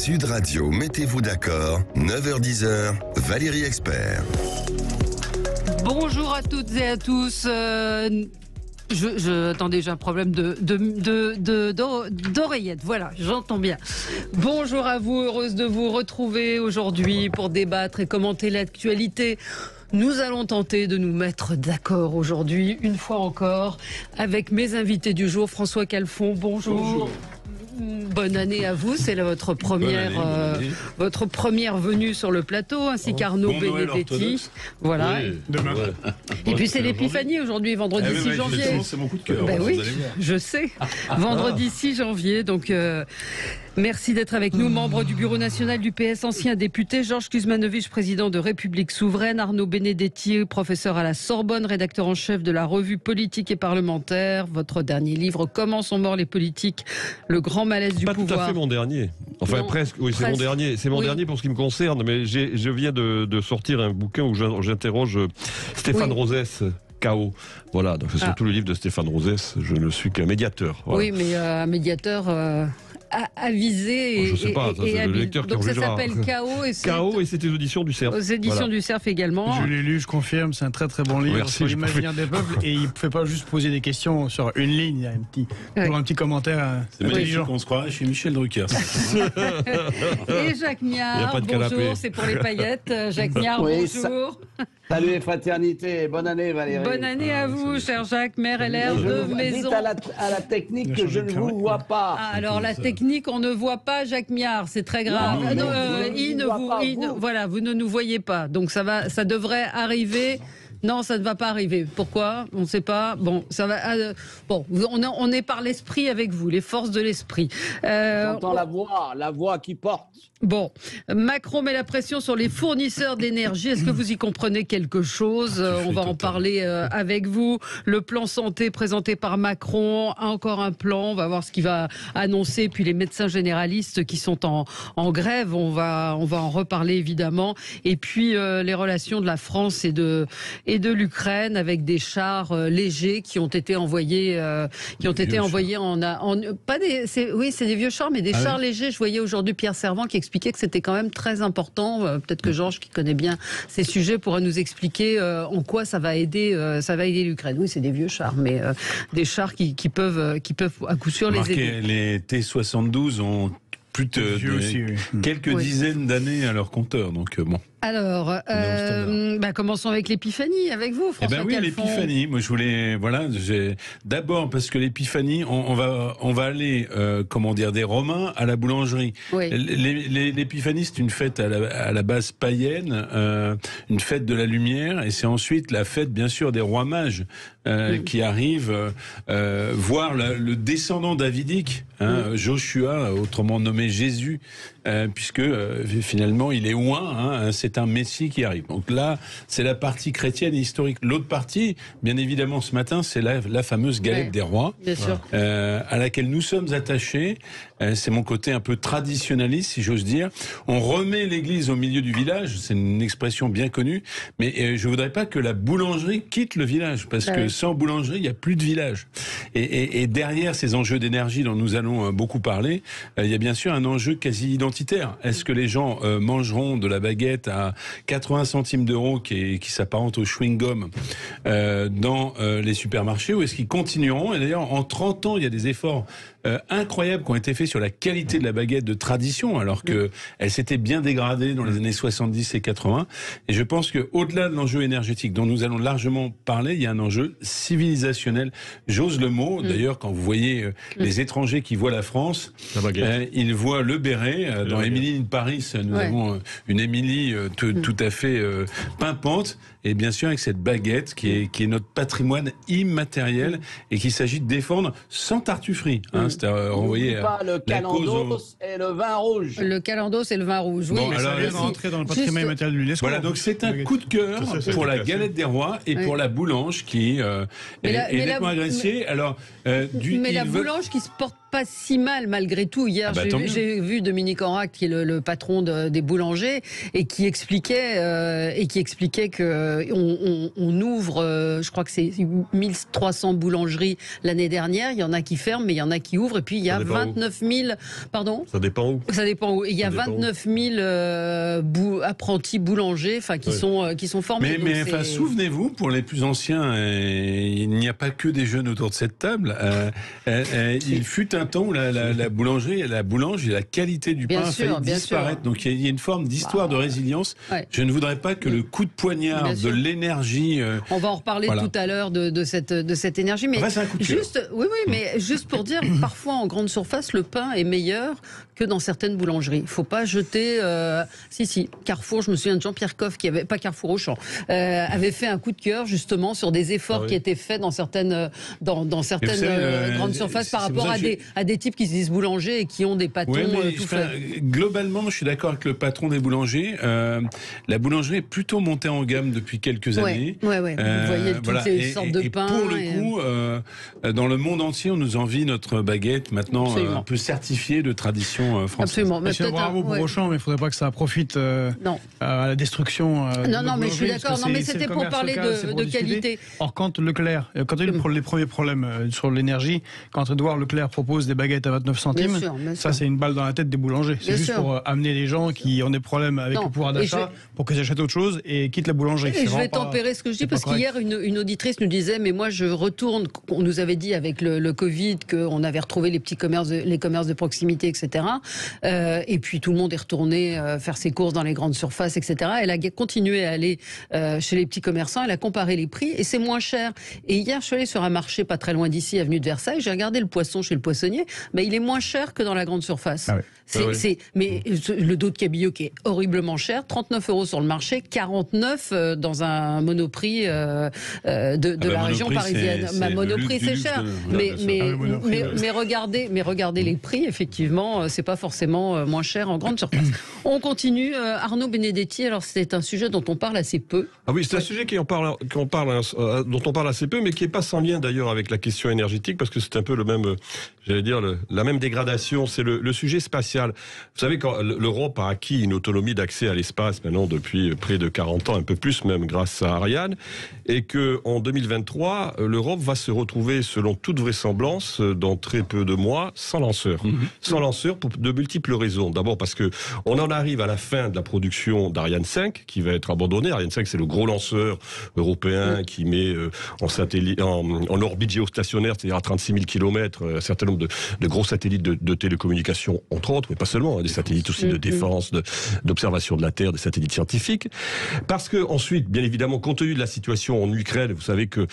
Sud Radio, mettez-vous d'accord, 9h-10h, Valérie Expert. Bonjour à toutes et à tous. Attendez, j'ai un problème d'oreillette. Voilà, j'entends bien. Bonjour à vous, heureuse de vous retrouver aujourd'hui pour débattre et commenter l'actualité. Nous allons tenter de nous mettre d'accord aujourd'hui, une fois encore, avec mes invités du jour. François Calfon, bonjour. Bonjour. Bonne année à vous, c'est votre première venue sur le plateau, ainsi qu'Arnaud Benedetti. Voilà. Oui, demain. Ouais. Et puis c'est l'épiphanie aujourd'hui, vendredi 6 janvier. C'est mon coup de cœur. Oui, je sais. Vendredi 6 janvier, donc merci d'être avec nous. Membre du bureau national du PS, ancien député, Georges Kuzmanovic, président de République Souveraine, Arnaud Benedetti, professeur à la Sorbonne, rédacteur en chef de la revue Politique et Parlementaire. Votre dernier livre, Comment sont morts les politiques, le grand malaise du pouvoir. Pas tout à fait mon dernier. Enfin non, presque, oui, c'est mon dernier. C'est mon dernier pour ce qui me concerne, mais je viens de sortir un bouquin où j'interroge Stéphane Rosès. Chaos. Voilà, donc c'est surtout le livre de Stéphane Rosès. Je ne suis qu'un médiateur. Voilà. Oui, mais un médiateur avisé. Je ne sais pas, c'est le lecteur qui en jugera. Donc ça s'appelle Chaos. Chaos et c'est aux éditions du Cerf. Aux éditions du Cerf également. Je l'ai lu, je confirme, c'est un très très bon livre sur l'imaginaire des peuples et il ne fait pas juste poser des questions sur une ligne, il y a un petit commentaire. C'est magnifique qu'on se croirait chez Michel Drucker. Et Jacques Miard, bonjour, c'est pour les paillettes. Jacques Miard, bonjour. Salut les fraternités, bonne année Valérie. Bonne année à vous, cher Jacques, maire LR de Maison. Dites à la technique que je ne vous vois pas. Ah, alors la technique, on ne voit pas Jacques Miard, c'est très grave. Voilà, vous ne nous voyez pas, donc ça devrait arriver. Non, ça ne va pas arriver. Pourquoi ? On ne sait pas. Bon, ça va. Bon, on est par l'esprit avec vous, les forces de l'esprit. J'entends la voix qui porte. Bon, Macron met la pression sur les fournisseurs d'énergie. Est-ce que vous y comprenez quelque chose ? On va en parler avec vous. Le plan santé présenté par Macron, encore un plan. On va voir ce qu'il va annoncer. Puis les médecins généralistes qui sont en grève, on va en reparler évidemment. Et puis les relations de la France et de l'Ukraine avec des chars légers qui ont été envoyés, c'est des vieux chars, mais des chars légers. Je voyais aujourd'hui Pierre Servant qui expliquait que c'était quand même très important. Peut-être que Georges, qui connaît bien ces sujets, pourra nous expliquer en quoi ça va aider l'Ukraine. Oui, c'est des vieux chars, mais des chars qui peuvent à coup sûr les aider. Les T-72 ont plus de quelques dizaines d'années à leur compteur, donc bon. Alors, commençons avec l'épiphanie, avec vous, François Calfon. L'épiphanie. Moi, je voulais, d'abord parce que l'épiphanie, on va aller, des Romains à la boulangerie. Oui. L'épiphanie, c'est une fête à la base païenne, une fête de la lumière, et c'est ensuite la fête, bien sûr, des rois mages qui arrivent voir le descendant davidique, Joshua, autrement nommé Jésus, puisque finalement, il est oint, c'est un Messie qui arrive. Donc là, c'est la partie chrétienne et historique. L'autre partie, bien évidemment, ce matin, c'est la fameuse galette des rois, à laquelle nous sommes attachés. C'est mon côté un peu traditionnaliste, si j'ose dire. On remet l'église au milieu du village, c'est une expression bien connue, mais je voudrais pas que la boulangerie quitte le village, parce que sans boulangerie, il n'y a plus de village. Et derrière ces enjeux d'énergie dont nous allons beaucoup parler, il y a bien sûr un enjeu quasi identitaire. Est-ce que les gens mangeront de la baguette à 80 centimes d'euros qui s'apparente au chewing-gum dans les supermarchés, ou est-ce qu'ils continueront? Et d'ailleurs, en 30 ans, il y a des efforts incroyables qui ont été faits sur la qualité de la baguette de tradition, alors qu'elle s'était bien dégradée dans les années 70 et 80. Et je pense qu'au-delà de l'enjeu énergétique dont nous allons largement parler, il y a un enjeu civilisationnel. J'ose le mot. D'ailleurs, quand vous voyez les étrangers qui voient la France, ils voient le béret. Dans Émilie in Paris, nous avons une Émilie tout à fait pimpante, et bien sûr avec cette baguette qui est notre patrimoine immatériel et qu'il s'agit de défendre sans tartufferie. C'est renvoyer pas le calendos et le vin rouge. Le calendos et le vin rouge, oui. Bon, alors, ça vient rentrer dans le patrimoine immatériel de l'UNESCO. Voilà, donc c'est un coup de cœur pour la galette des rois et pour la boulange qui est nettement agressée. Alors, mais la boulange qui se porte pas si mal malgré tout. Hier, j'ai vu Dominique Enract, qui est le patron des boulangers, et qui expliquait que on ouvre, je crois que c'est 1300 boulangeries l'année dernière. Il y en a qui ferment, mais il y en a qui ouvrent. Et puis il y a 29 000. Pardon ? Ça dépend où. Ça dépend où. Et il y a 29 000 apprentis boulangers, qui sont formés. Mais souvenez-vous, pour les plus anciens, il n'y a pas que des jeunes autour de cette table. Il fut un temps où la boulangerie, la boulange et la qualité du pain a failli disparaître. Donc il y a une forme d'histoire de résilience. Ouais. Je ne voudrais pas que le coup de poignard de l'énergie. On va en reparler tout à l'heure de cette énergie. Mais c'est un coup de cœur. Mais juste pour dire, parfois en grande surface, le pain est meilleur que dans certaines boulangeries. Il ne faut pas jeter. Si, Carrefour, je me souviens de Jean-Pierre Coff, qui avait, pas Carrefour Auchan, avait fait un coup de cœur justement sur des efforts qui étaient faits dans certaines grandes surfaces par rapport à des types qui se disent boulangers et qui ont des pâtons tout faits. Globalement, je suis d'accord avec le patron des boulangers. La boulangerie est plutôt montée en gamme depuis quelques années. Vous voyez toutes ces sortes de pains. Pour le coup, dans le monde entier, on nous envie notre baguette maintenant un peu certifiée de tradition française. Absolument. Mais bravo pour Auchan, mais il ne faudrait pas que ça profite à la destruction. Non, mais je suis d'accord. Non, mais c'était pour parler de qualité. Or, quand Leclerc, quand il y a eu les premiers problèmes sur l'énergie, quand Édouard Leclerc propose des baguettes à 29 centimes, ça c'est une balle dans la tête des boulangers. C'est juste pour amener les gens qui ont des problèmes avec le pouvoir d'achat pour qu'ils achètent autre chose et quittent la boulangerie. Et je vais tempérer ce que je dis parce qu'hier une auditrice nous disait mais moi je retourne. On nous avait dit avec le Covid qu'on avait retrouvé les petits commerces, les commerces de proximité, etc. Et puis tout le monde est retourné faire ses courses dans les grandes surfaces, etc. Elle a continué à aller chez les petits commerçants. Elle a comparé les prix et c'est moins cher. Et hier je suis allée sur un marché pas très loin d'ici, avenue de Versailles. J'ai regardé le poisson chez le poissonnier, mais il est moins cher que dans la grande surface. Mais le dos de cabillaud qui est horriblement cher, 39 € sur le marché, 49 dans un Monoprix de la région parisienne. Monoprix c'est cher, mais regardez les prix, effectivement, c'est pas forcément moins cher en grande surface. On continue. Arnaud Benedetti, alors c'est un sujet dont on parle assez peu. Ah oui, c'est un sujet dont on parle assez peu, mais qui n'est pas sans lien d'ailleurs avec la question énergétique, parce que c'est un peu le même, la même dégradation, c'est le sujet spatial. Vous savez, quand l'Europe a acquis une autonomie d'accès à l'espace maintenant depuis près de 40 ans, un peu plus même grâce à Ariane, et qu'en 2023, l'Europe va se retrouver, selon toute vraisemblance, dans très peu de mois, sans lanceur. Sans lanceur pour de multiples raisons. D'abord parce que on en arrive à la fin de la production d'Ariane 5, qui va être abandonnée. Ariane 5, c'est le gros lanceur européen qui met en orbite géostationnaire, c'est-à-dire à 36 000 km, un certain nombre de gros satellites de télécommunications, entre autres, mais pas seulement, des satellites aussi de défense, d'observation de la Terre, des satellites scientifiques. Parce que ensuite, bien évidemment, compte tenu de la situation en Ukraine, vous savez que,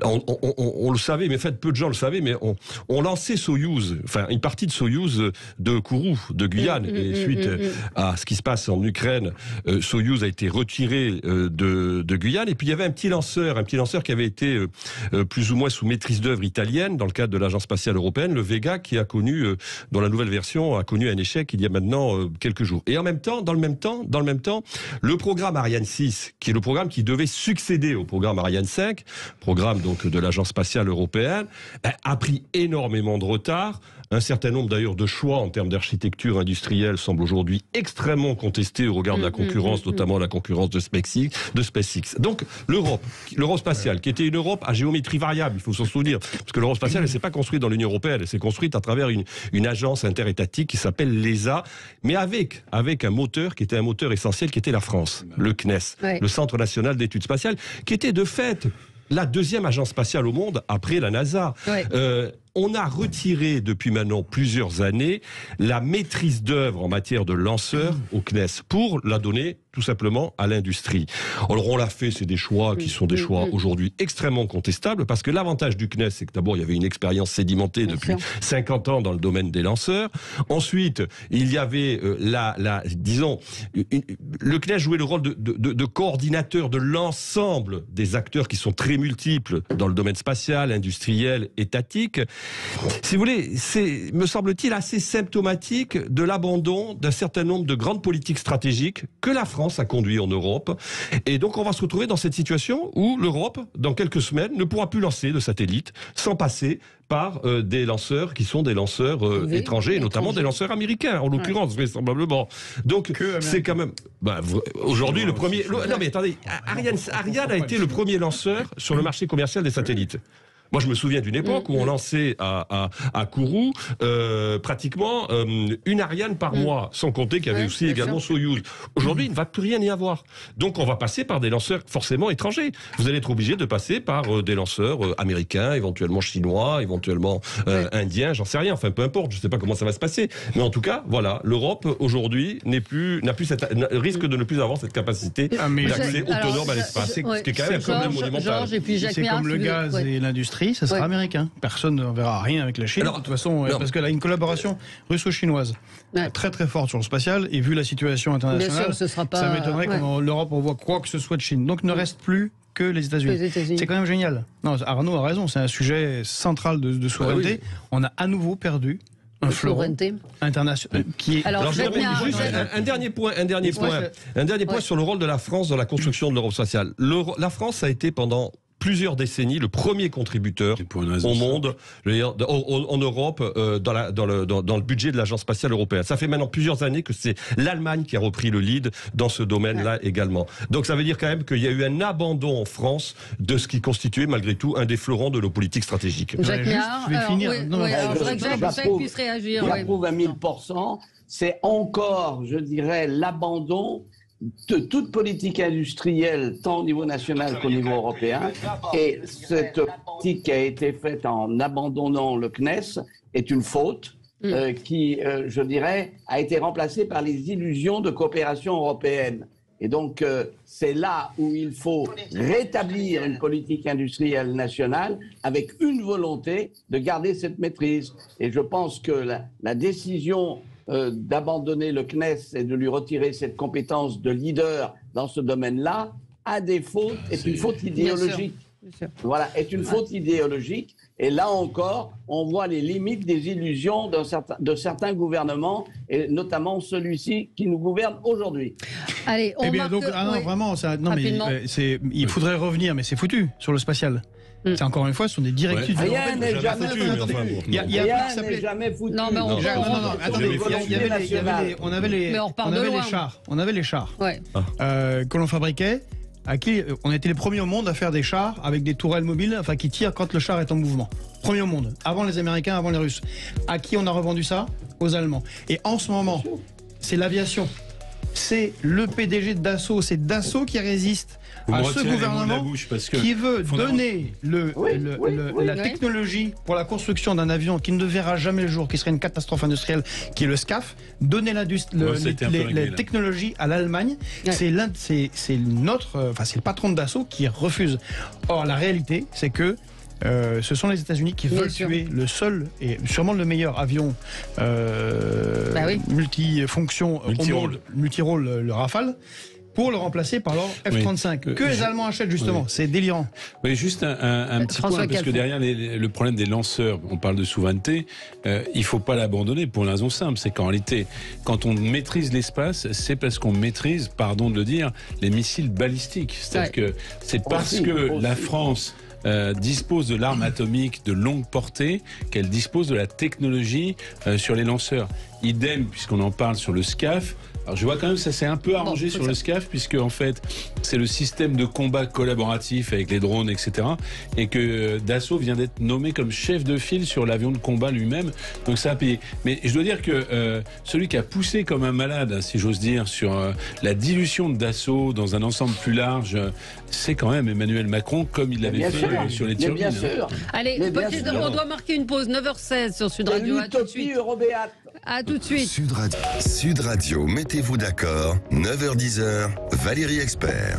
on le savait, mais en fait, peu de gens le savaient, mais on lançait Soyouz, enfin, une partie de Soyouz de Kourou, de Guyane, et suite à ce qui se passe en Ukraine, Soyouz a été retiré de Guyane, et puis il y avait un petit lanceur qui avait été plus ou moins sous maîtrise d'œuvre italienne, dans le cadre de l'Agence spatiale européenne, le Vega, qui a connu, dans la nouvelle version, a connu un échec il y a maintenant quelques jours. Et en même temps, dans le même temps, le programme Ariane 6, qui est le programme qui devait succéder au programme Ariane 5, programme donc de l'Agence spatiale européenne, a pris énormément de retard. Un certain nombre d'ailleurs de choix en termes d'architecture industrielle semblent aujourd'hui extrêmement contestés au regard de la concurrence, notamment la concurrence de SpaceX. Donc l'Europe spatiale, qui était une Europe à géométrie variable, il faut s'en souvenir, parce que l'Europe spatiale, elle s'est pas construite dans l'Union européenne, elle s'est construite à travers une agence interétatique qui s'appelle l'ESA, mais avec un moteur qui était un moteur essentiel, qui était la France, le CNES, le Centre national d'études spatiales, qui était de fait la deuxième agence spatiale au monde après la NASA. On a retiré depuis maintenant plusieurs années la maîtrise d'œuvre en matière de lanceurs au CNES pour la donner tout simplement à l'industrie. Alors on l'a fait, c'est des choix qui sont des choix aujourd'hui extrêmement contestables, parce que l'avantage du CNES, c'est que d'abord il y avait une expérience sédimentée depuis 50 ans dans le domaine des lanceurs. Ensuite, il y avait le CNES jouait le rôle de coordinateur de l'ensemble des acteurs qui sont très multiples dans le domaine spatial, industriel, étatique. Si vous voulez, c'est, me semble-t-il, assez symptomatique de l'abandon d'un certain nombre de grandes politiques stratégiques que la France France a conduit en Europe. Et donc, on va se retrouver dans cette situation où l'Europe, dans quelques semaines, ne pourra plus lancer de satellites sans passer par des lanceurs qui sont des lanceurs étrangers, et notamment des lanceurs américains, en l'occurrence, vraisemblablement. Donc, c'est quand même... aujourd'hui, le premier... Non, mais attendez, Ariane a été le premier lanceur sur le marché commercial des satellites. Moi, je me souviens d'une époque où on lançait à Kourou pratiquement une Ariane par mois, sans compter qu'il y avait aussi également Soyouz. Aujourd'hui, il ne va plus rien y avoir. Donc, on va passer par des lanceurs forcément étrangers. Vous allez être obligé de passer par des lanceurs américains, éventuellement chinois, éventuellement indiens, j'en sais rien. Enfin, peu importe, je ne sais pas comment ça va se passer. Mais en tout cas, voilà, l'Europe aujourd'hui risque de ne plus avoir cette capacité d'accès autonome à l'espace. Ce qui est quand même monumental. C'est comme le gaz et l'industrie. Ça sera américain. Personne ne verra rien avec la Chine. Alors, de toute façon, parce qu'elle a une collaboration russo-chinoise très très forte sur le spatial. Et vu la situation internationale, ça m'étonnerait que l'Europe envoie quoi que ce soit de Chine. Donc, ne reste plus que les États-Unis. C'est quand même génial. Non, Arnaud a raison. C'est un sujet central de souveraineté. On a à nouveau perdu un fleuron international qui est... Alors, un dernier point sur le rôle de la France dans la construction de l'Europe spatiale. La France a été pendant plusieurs décennies le premier contributeur au monde, en Europe, dans le budget de l'Agence spatiale européenne. Ça fait maintenant plusieurs années que c'est l'Allemagne qui a repris le lead dans ce domaine-là également. Donc ça veut dire quand même qu'il y a eu un abandon en France de ce qui constituait malgré tout un des fleurons de nos politiques stratégiques. Jacques Méard, je voudrais que Jacques puisse réagir. J'approuve à 1000%. C'est encore, je dirais, l'abandon de toute politique industrielle, tant au niveau national qu'au niveau européen. Et cette politique qui a été faite en abandonnant le CNES est une faute qui, je dirais, a été remplacée par les illusions de coopération européenne. Et donc, c'est là où il faut rétablir une politique industrielle nationale avec une volonté de garder cette maîtrise. Et je pense que la décision d'abandonner le CNES et de lui retirer cette compétence de leader dans ce domaine-là, à défaut, est une faute idéologique. Voilà, est une faute idéologique. Et là encore, on voit les limites des illusions de certains gouvernements, et notamment celui-ci qui nous gouverne aujourd'hui. Allez, on marque... donc, vraiment, il faudrait revenir, mais c'est foutu sur le spatial. C'est encore une fois, ce sont des directives. Rien n'est jamais foutu. Rien n'est jamais foutu. Non, mais on avait les chars que l'on fabriquait. À qui on était les premiers au monde à faire des chars avec des tourelles mobiles, enfin qui tirent quand le char est en mouvement. Premier au monde, avant les Américains, avant les Russes. À qui on a revendu ça? Aux Allemands. Et en ce moment, c'est l'aviation. C'est le PDG de Dassault, c'est Dassault qui résiste à ce gouvernement qui veut donner la technologie pour la construction d'un avion qui ne verra jamais le jour, qui serait une catastrophe industrielle, qui est le SCAF, donner les technologies à l'Allemagne. C'est le patron de Dassault qui refuse. Or, la réalité, c'est que ce sont les États-Unis qui veulent tuer le seul et sûrement le meilleur avion multifonction au monde, multirôle, le Rafale, pour le remplacer par leur F-35 que les Allemands achètent justement. C'est délirant. Oui, juste un petit point, parce que derrière le problème des lanceurs, on parle de souveraineté, il ne faut pas l'abandonner pour une raison simple, c'est qu'en réalité, quand on maîtrise l'espace, c'est parce qu'on maîtrise, pardon de le dire, les missiles balistiques. C'est-à-dire que c'est parce que la France dispose de l'arme atomique de longue portée qu'elle dispose de la technologie sur les lanceurs. Idem, puisqu'on en parle sur le SCAF. Alors je vois quand même ça s'est un peu arrangé sur le SCAF, puisque en fait c'est le système de combat collaboratif avec les drones, etc. Et que Dassault vient d'être nommé comme chef de file sur l'avion de combat lui-même. Donc ça a payé. Mais je dois dire que celui qui a poussé comme un malade, si j'ose dire, sur la dilution de Dassault dans un ensemble plus large, c'est quand même Emmanuel Macron, comme il l'avait fait sur les turbines. Bien sûr. Allez, on doit marquer une pause, 9h16 sur Sud Radio. À tout de suite. À tout de suite. Sud Radio, mettez-vous d'accord, 9h-10h, Valérie Expert.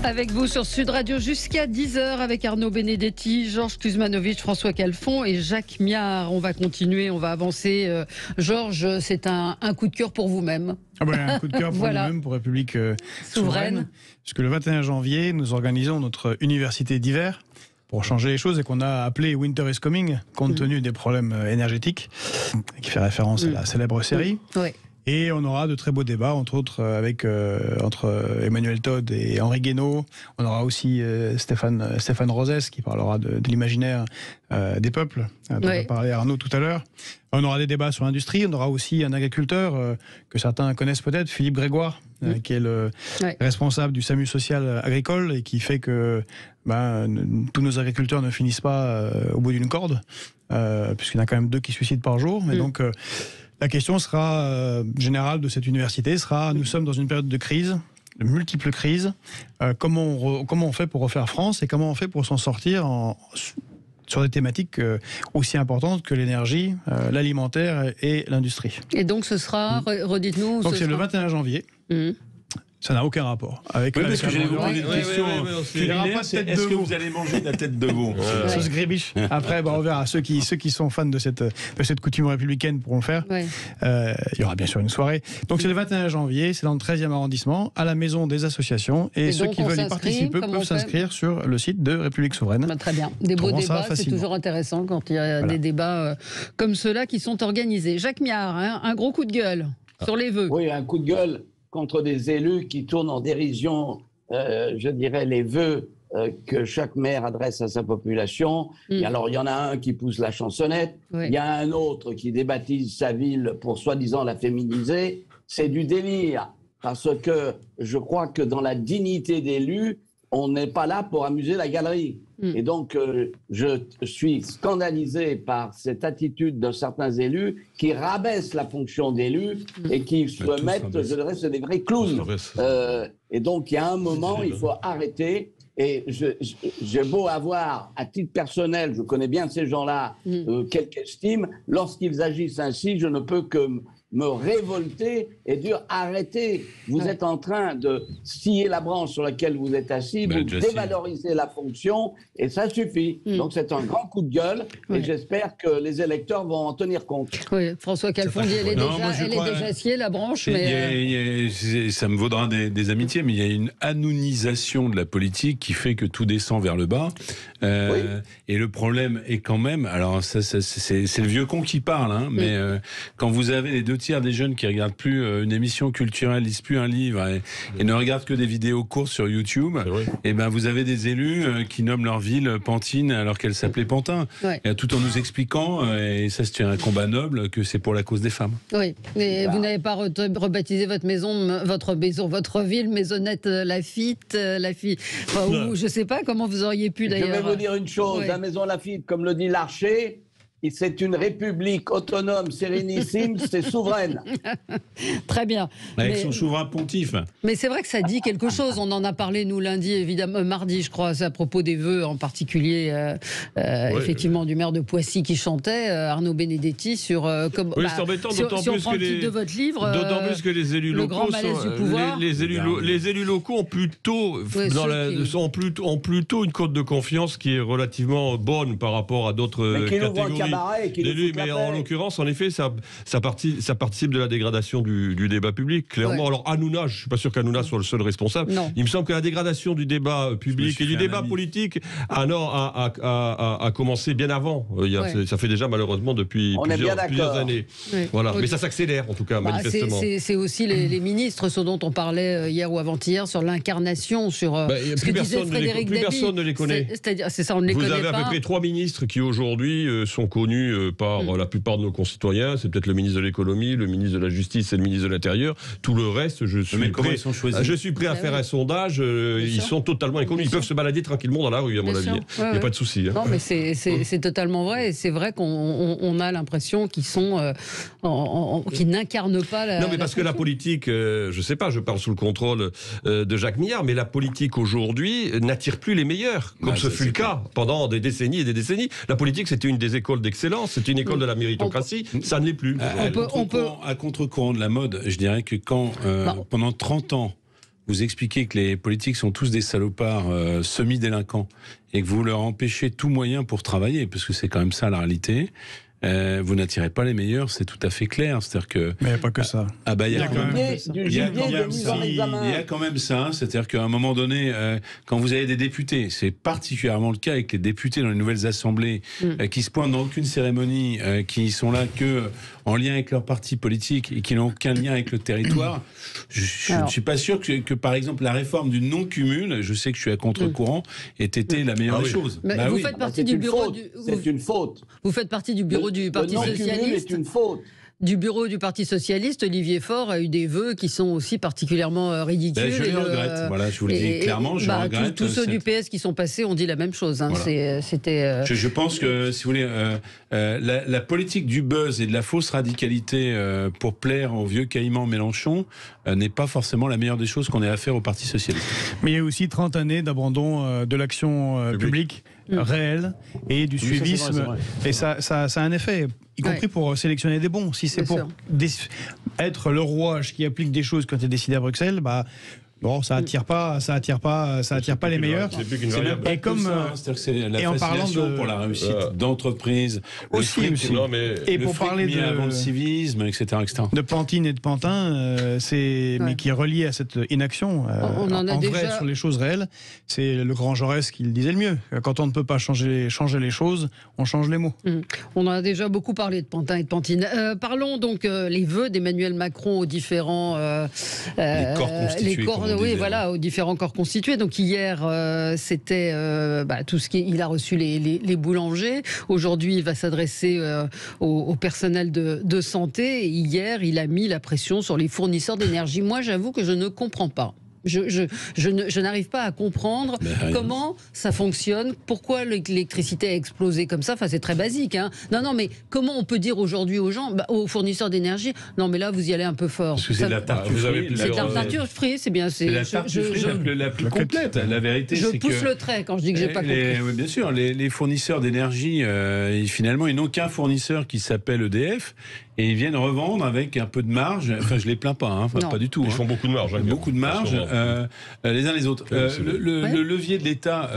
Avec vous sur Sud Radio jusqu'à 10h avec Arnaud Benedetti, Georges Kuzmanovic, François Calfon et Jacques Miard. On va continuer, on va avancer. Georges, c'est un coup de cœur pour vous-même. Un coup de cœur pour nous-mêmes, pour République souveraine. Puisque le 21 janvier, nous organisons notre université d'hiver pour changer les choses et qu'on a appelé Winter is Coming, compte tenu des problèmes énergétiques, qui fait référence à la célèbre série. Et on aura de très beaux débats, entre autres entre Emmanuel Todd et Henri Guénaud. On aura aussi Stéphane Rosès qui parlera de l'imaginaire des peuples, dont a parlé Arnaud tout à l'heure. On aura des débats sur l'industrie. On aura aussi un agriculteur que certains connaissent peut-être, Philippe Grégoire, qui est le responsable du SAMU social agricole et qui fait que tous nos agriculteurs ne finissent pas au bout d'une corde, puisqu'il y en a quand même 2 qui se suicident par jour. Et donc, la question générale de cette université sera, nous sommes dans une période de crise, de multiples crises. Comment on fait pour refaire France et comment on fait pour s'en sortir sur des thématiques aussi importantes que l'énergie, l'alimentaire et l'industrie. Et donc ce sera, redites-nous... Donc c'est le 21 janvier. Ça n'a aucun rapport avec... parce que j'allais vous poser une question. Est-ce que vous allez manger de la tête de veau? Sauce Grébiche. Après, on verra. Ceux qui sont fans de cette coutume républicaine pourront le faire. Il y aura bien sûr une soirée. Donc c'est le 21 janvier, c'est dans le 13e arrondissement, à la Maison des Associations. Et ceux qui veulent y participer peuvent s'inscrire sur le site de République Souveraine. Très bien. Des beaux débats, c'est toujours intéressant quand il y a des débats comme ceux-là qui sont organisés. Jacques Miard, un gros coup de gueule sur les vœux. Oui, un coup de gueule contre des élus qui tournent en dérision, je dirais, les vœux que chaque maire adresse à sa population. Et alors, il y en a un qui pousse la chansonnette, il y a un autre qui débaptise sa ville pour soi-disant la féminiser. C'est du délire, parce que je crois que dans la dignité d'élu, on n'est pas là pour amuser la galerie. Et donc, je suis scandalisé par cette attitude de certains élus qui rabaissent la fonction d'élu et qui se mettent, je dirais, c'est des vrais clowns. Et donc, il y a un moment, il faut arrêter. Et j'ai beau avoir, à titre personnel, je connais bien ces gens-là, quelque estime, lorsqu'ils agissent ainsi, je ne peux que me révolter et dire arrêtez, vous êtes en train de scier la branche sur laquelle vous êtes assis, vous dévalorisez la fonction et ça suffit. Donc c'est un grand coup de gueule et j'espère que les électeurs vont en tenir compte. Oui, François Calfondi, elle est déjà sciée la branche. Mais ça me vaudra des amitiés, mais il y a une anonymisation de la politique qui fait que tout descend vers le bas. Et le problème est quand même, alors ça, c'est le vieux con qui parle, mais quand vous avez les 2 tiers des jeunes qui regardent plus une émission culturelle, lisent plus un livre et ne regardent que des vidéos courtes sur YouTube, et ben vous avez des élus qui nomment leur ville Pantine alors qu'elle s'appelait Pantin, et tout en nous expliquant, et ça c'est un combat noble, que c'est pour la cause des femmes. Oui, mais vous n'avez pas rebaptisé votre ville Maisonnette Lafitte, ou je sais pas comment vous auriez pu d'ailleurs. Je vais vous dire une chose, la Maison Lafitte, comme le dit Larcher, c'est une république autonome, sérénissime, c'est souveraine. Très bien. Avec son souverain pontife. Mais c'est vrai que ça dit quelque chose. On en a parlé, nous, lundi, évidemment, mardi, je crois, à propos des vœux, en particulier, effectivement, du maire de Poissy qui chantait, Arnaud Benedetti, sur... c'est embêtant, d'autant plus que de votre livre, d'autant plus que les élus locaux les élus locaux ont plutôt, ont plutôt une cote de confiance qui est relativement bonne par rapport à d'autres catégories. Mais en l'occurrence, en effet, ça participe de la dégradation du débat public, clairement. Alors, Hanouna, je ne suis pas sûr qu'Hanouna soit le seul responsable. Non. Il me semble que la dégradation du débat public et du débat politique a commencé bien avant. Ça fait déjà, malheureusement, depuis plusieurs années. Voilà. Mais ça s'accélère, en tout cas, manifestement. C'est aussi les ministres, ce dont on parlait hier ou avant-hier, sur l'incarnation, sur ce que disait Frédéric Dabi. Plus personne ne les connaît. C'est ça, on ne les connaît pas. Vous avez à peu près 3 ministres qui, aujourd'hui, sont connus par la plupart de nos concitoyens. C'est peut-être le ministre de l'économie, le ministre de la justice et le ministre de l'intérieur. Tout le reste, je suis prêt à faire un sondage. Ils sont totalement inconnus. Ils peuvent se balader tranquillement dans la rue, à mon avis. Il n'y a pas de souci. Non, mais c'est totalement vrai. Et c'est vrai qu'on a l'impression qu'ils qu'ils n'incarnent pas la... Non, mais parce que la politique, je ne sais pas, je parle sous le contrôle de Jacques Miard, mais la politique aujourd'hui n'attire plus les meilleurs, comme ce fut le cas pendant des décennies et des décennies. La politique, c'était une des écoles d'excellence, c'est une école de la méritocratie, ça ne l'est plus. À contre-courant de la mode, je dirais que quand, pendant 30 ans, vous expliquez que les politiques sont tous des salopards semi-délinquants et que vous leur empêchez tout moyen pour travailler, parce que c'est quand même ça la réalité, vous n'attirez pas les meilleurs, c'est tout à fait clair. C'est-à-dire que... Mais il n'y a pas que ça. Ah bah, il y a quand même ça. C'est-à-dire qu'à un moment donné, quand vous avez des députés, c'est particulièrement le cas avec les députés dans les nouvelles assemblées, qui se pointent dans aucune cérémonie, qui sont là que en lien avec leur parti politique et qui n'ont aucun lien avec le territoire. Je ne suis pas sûr que, par exemple, la réforme du non-cumul, je sais que je suis à contre-courant, ait été la meilleure des choses. Vous faites partie du bureau... C'est une faute. Vous faites partie du bureau du Parti Socialiste. C'est une faute. Du bureau du Parti Socialiste, Olivier Faure a eu des vœux qui sont aussi particulièrement ridicules. Je les regrette. Voilà, je vous le dis clairement, je regrette. Tous ceux du PS qui sont passés ont dit la même chose. Hein. Voilà. Je pense que, si vous voulez, la politique du buzz et de la fausse radicalité pour plaire au vieux caïman Mélenchon n'est pas forcément la meilleure des choses qu'on ait à faire au Parti Socialiste. Mais il y a aussi 30 années d'abandon de l'action publique réelle et du suivisme. Et ça a un effet, y compris pour sélectionner des bons. Si c'est pour être le rouage qui applique des choses qui ont été décidées à Bruxelles, bon, ça attire pas les meilleurs. C'est plus qu'une variable. Et comme c'est la fascination pour la réussite d'entreprise aussi, et pour parler de civisme, etc., de Pantine et de Pantin, mais qui est relié à cette inaction. On en a déjà sur les choses réelles. C'est le grand Jaurès qui le disait le mieux. Quand on ne peut pas changer les choses, on change les mots. On en a déjà beaucoup parlé de Pantin et de Pantine. Parlons donc les vœux d'Emmanuel Macron aux différents les corps constitués. Aux différents corps constitués. Donc hier, c'était tout ce il a reçu les boulangers. Aujourd'hui, il va s'adresser au personnel de santé. Et hier, il a mis la pression sur les fournisseurs d'énergie. Moi, j'avoue que je ne comprends pas. Je n'arrive pas à comprendre comment ça fonctionne, pourquoi l'électricité a explosé comme ça. Enfin, c'est très basique. Hein. Non, mais comment on peut dire aujourd'hui aux gens, aux fournisseurs d'énergie, non, mais là, vous y allez un peu fort. Parce que c'est de la tartufferie. C'est de la tartufferie, c'est bien. C'est la tartufferie la plus complète. La vérité, c'est que... Je pousse le trait quand je dis que j'ai pas compris. Oui, bien sûr, les fournisseurs d'énergie, finalement, ils n'ont qu'un fournisseur qui s'appelle EDF. Et ils viennent revendre avec un peu de marge. Enfin, je les plains pas, pas du tout. Ils font beaucoup de marge. Beaucoup de marge, les uns les autres. Le levier de l'État,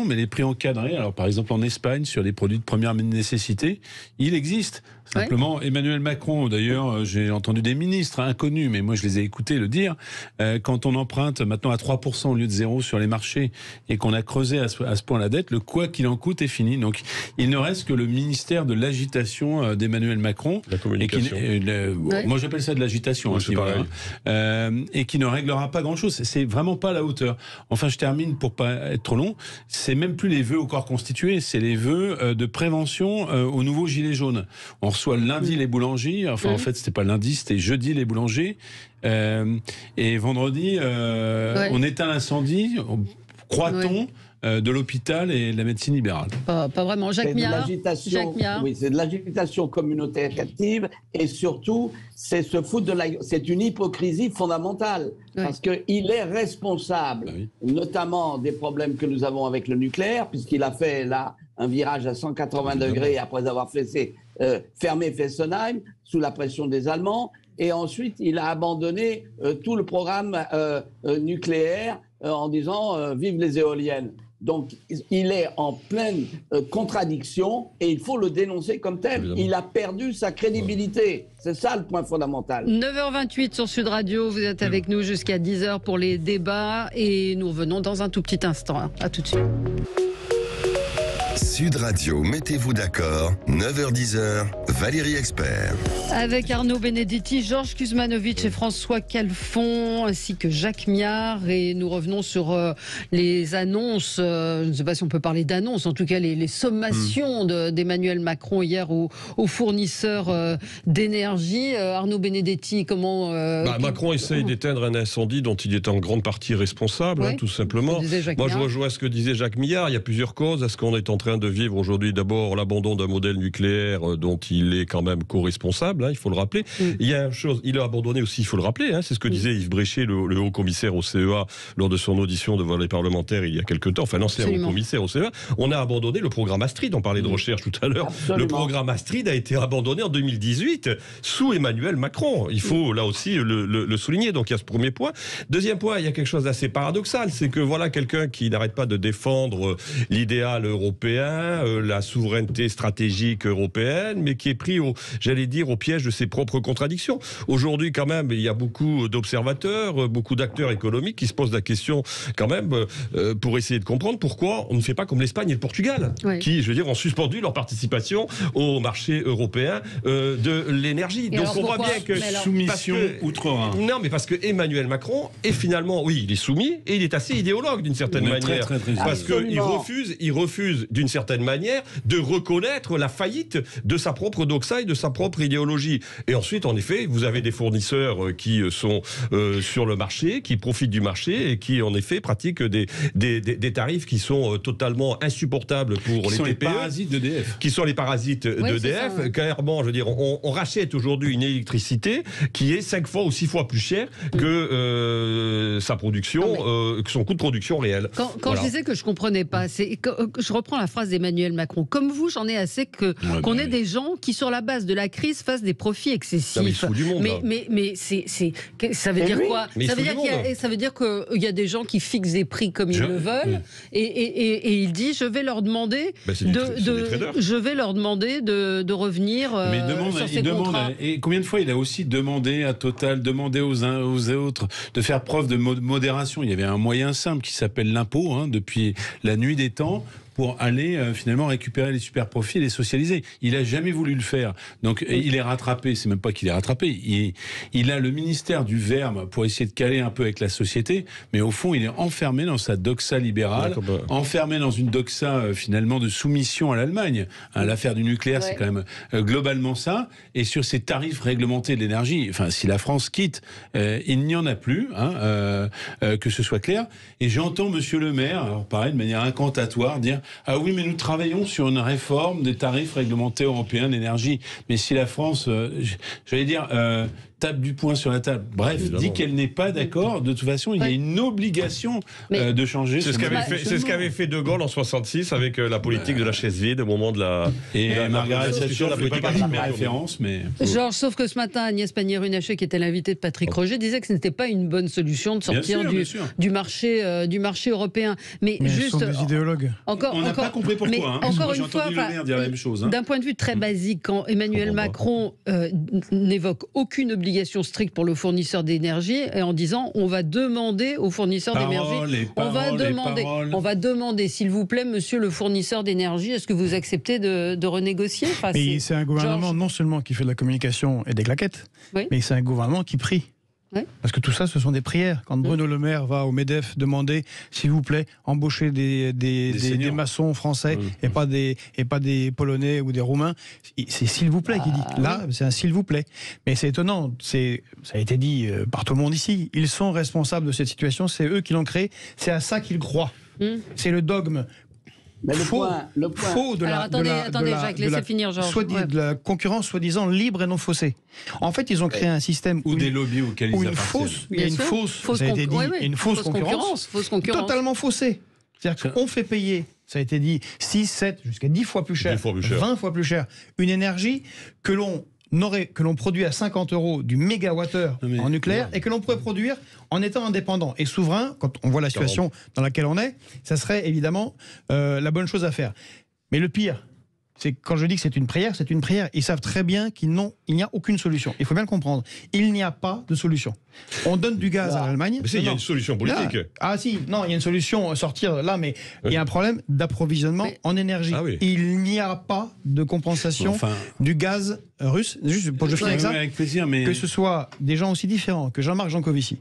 mais les prix encadrés, alors par exemple en Espagne, sur les produits de première nécessité, il existe. Simplement, Emmanuel Macron, d'ailleurs, j'ai entendu des ministres inconnus, mais moi je les ai écoutés le dire, quand on emprunte maintenant à 3% au lieu de 0 sur les marchés et qu'on a creusé à ce point la dette, le quoi qu'il en coûte est fini. Donc il ne reste que le ministère de l'agitation d'Emmanuel Macron. La communication. Moi j'appelle ça de l'agitation. C'est pareil. Et qui ne réglera pas grand-chose. C'est vraiment pas à la hauteur. Enfin, je termine pour pas être trop long. C'est même plus les vœux au corps constitué, c'est les vœux de prévention aux nouveaux gilets jaunes. On reçoit lundi les boulangers, en fait c'était pas lundi, c'était jeudi les boulangers, et vendredi on éteint l'incendie, croit-on, de l'hôpital et de la médecine libérale. Pas vraiment. Jacques Miard. Oui, c'est de l'agitation communautaire captive, et surtout c'est c'est une hypocrisie fondamentale, parce qu'il est responsable, notamment des problèmes que nous avons avec le nucléaire, puisqu'il a fait là un virage à 180 degrés après avoir fermé Fessenheim sous la pression des Allemands, et ensuite il a abandonné tout le programme nucléaire en disant vive les éoliennes. Donc il est en pleine contradiction, et il faut le dénoncer comme tel. Évidemment. Il a perdu sa crédibilité. C'est ça le point fondamental. 9h28 sur Sud Radio, vous êtes avec nous jusqu'à 10h pour les débats, et nous revenons dans un tout petit instant. À tout de suite. Sud Radio, mettez-vous d'accord, 9h-10h, Valérie Expert. Avec Arnaud Benedetti, Georges Kuzmanovic et François Calfon, ainsi que Jacques Miard. Et nous revenons sur les annonces, je ne sais pas si on peut parler d'annonces, en tout cas les sommations d'Emmanuel Macron hier aux fournisseurs d'énergie. Arnaud Benedetti, comment... Macron essaye d'éteindre un incendie dont il est en grande partie responsable, tout simplement. Moi, je rejoins ce que disait Jacques Miard. Il y a plusieurs causes à ce qu'on est en train de vivre aujourd'hui. D'abord, l'abandon d'un modèle nucléaire dont il est quand même co-responsable, il faut le rappeler. Il y a une chose, il a abandonné aussi, il faut le rappeler, c'est ce que disait Yves Bréchet, le haut commissaire au CEA, lors de son audition devant les parlementaires il y a quelques temps, enfin l'ancien haut commissaire au CEA. On a abandonné le programme Astrid, on parlait de recherche tout à l'heure. Le programme Astrid a été abandonné en 2018 sous Emmanuel Macron. Il faut là aussi le souligner. Donc il y a ce premier point. Deuxième point, il y a quelque chose d'assez paradoxal, c'est que voilà quelqu'un qui n'arrête pas de défendre l'idéal européen, la souveraineté stratégique européenne, mais qui est pris au piège de ses propres contradictions. Aujourd'hui, quand même, il y a beaucoup d'observateurs, beaucoup d'acteurs économiques qui se posent la question, quand même, pour essayer de comprendre pourquoi on ne fait pas comme l'Espagne et le Portugal, qui, je veux dire, ont suspendu leur participation au marché européen de l'énergie. Donc on voit bien que soumission outre-Rhin. Non, mais parce que Emmanuel Macron est finalement, oui, il est soumis et il est assez idéologue d'une certaine manière, parce qu'il refuse d'une certaine manière de reconnaître la faillite de sa propre doxa et de sa propre idéologie. Et ensuite, en effet, vous avez des fournisseurs qui sont sur le marché, qui profitent du marché et qui, en effet, pratiquent des tarifs qui sont totalement insupportables pour les TPE. Les parasites d'EDF. Qui sont les parasites d'EDF. Clairement, je veux dire, on rachète aujourd'hui une électricité qui est 5 fois ou 6 fois plus chère que sa production, que son coût de production réel. Quand je disais que je comprenais pas, je reprends la phrase d'Emmanuel Macron. Comme vous, j'en ai assez qu'on ait des gens qui, sur la base de la crise, fassent des profits excessifs. Mais ça veut dire quoi? Ça veut dire qu'il y a des gens qui fixent des prix comme ils le veulent, et il dit je vais leur demander de revenir sur ces contrats. Et combien de fois il a aussi demandé à Total, demandé aux uns aux autres de faire preuve de modération. Il y avait un moyen simple qui s'appelle l'impôt, depuis la nuit des temps, pour aller finalement récupérer les super profits et les socialiser. Il n'a jamais voulu le faire. Donc il est rattrapé, c'est même pas qu'il est rattrapé, il a le ministère du Verbe pour essayer de caler un peu avec la société, mais au fond il est enfermé dans sa doxa libérale, enfermé dans une doxa finalement de soumission à l'Allemagne. L'affaire du nucléaire, c'est quand même globalement ça. Et sur ces tarifs réglementés de l'énergie, enfin si la France quitte, il n'y en a plus, que ce soit clair. Et j'entends Monsieur le maire, alors pareil de manière incantatoire, dire ah oui, mais nous travaillons sur une réforme des tarifs réglementés européens d'énergie. Mais si la France, j'allais dire, tape du poing sur la table, bref, dit qu'elle n'est pas d'accord, de toute façon, il y a une obligation de changer. C'est ce qu'avait fait De Gaulle en 66 avec la politique de la chaise vide au moment de la... Et Margaret Thatcher, la politique de mes références, mais... Georges, sauf que ce matin, Agnès Pannier-Runacher, qui était l'invitée de Patrick Roger, disait que ce n'était pas une bonne solution de sortir du marché européen. Mais juste... Ce sont des idéologues. On n'a pas compris pourquoi. Encore une fois, dire la même chose. D'un point de vue très basique, quand Emmanuel Macron n'évoque aucune obligation stricte pour le fournisseur d'énergie, et en disant on va demander au fournisseur d'énergie, on va demander s'il vous plaît, monsieur le fournisseur d'énergie, est-ce que vous acceptez de renégocier? Mais c'est un gouvernement non seulement qui fait de la communication et des claquettes, mais c'est un gouvernement qui prie. Parce que tout ça, ce sont des prières. Quand Bruno Le Maire va au MEDEF demander, s'il vous plaît, embaucher des maçons français et pas des Polonais ou des Roumains, c'est s'il vous plaît qu'il dit. Là, c'est un s'il vous plaît. Mais c'est étonnant. Ça a été dit par tout le monde ici. Ils sont responsables de cette situation. C'est eux qui l'ont créée. C'est à ça qu'ils croient. C'est le dogme. Mais faux de la concurrence soi-disant libre et non faussée. En fait, ils ont créé un système des lobbies auxquels ils appartiennent. Il y a une fausse concurrence totalement faussée. C'est-à-dire qu'on fait payer, ça a été dit, 6, 7, jusqu'à 10 fois plus cher, 20 fois plus cher, une énergie que l'on produit à 50 € du mégawattheure en nucléaire et que l'on pourrait produire en étant indépendant et souverain, quand on voit la situation dans laquelle on est, ça serait évidemment la bonne chose à faire. Mais le pire, c'est quand je dis que c'est une prière, ils savent très bien qu'il n'y a aucune solution. Il faut bien le comprendre. Il n'y a pas de solution. On donne du gaz à l'Allemagne. Mais il y a une solution politique. Il y a une solution, sortir là, mais il y a un problème d'approvisionnement en énergie. Il n'y a pas de compensation du gaz russe. Juste pour que je finisse avec ça, avec plaisir, mais... que ce soit des gens aussi différents que Jean-Marc Jancovici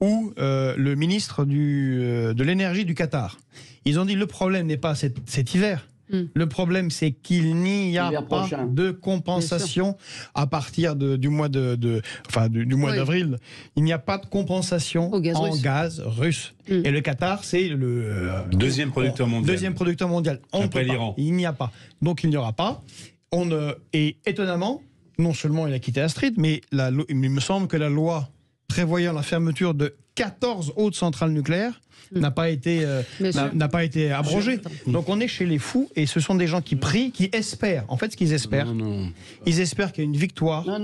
ou le ministre de l'énergie du Qatar. Ils ont dit le problème n'est pas cet hiver. Le problème, c'est qu'il n'y a pas de compensation à partir du mois d'avril. Il n'y a pas de compensation en gaz russe. Et le Qatar, c'est le deuxième producteur mondial. Après l'Iran. Il n'y a pas. Donc il n'y aura pas. Et étonnamment, non seulement il a quitté Astrid, mais il me semble que la loi prévoyant la fermeture de 14 autres centrales nucléaires n'a pas été abrogée. Donc on est chez les fous et ce sont des gens qui prient, qui espèrent. En fait, ce qu'ils espèrent, ils espèrent qu'il y a une victoire. Non.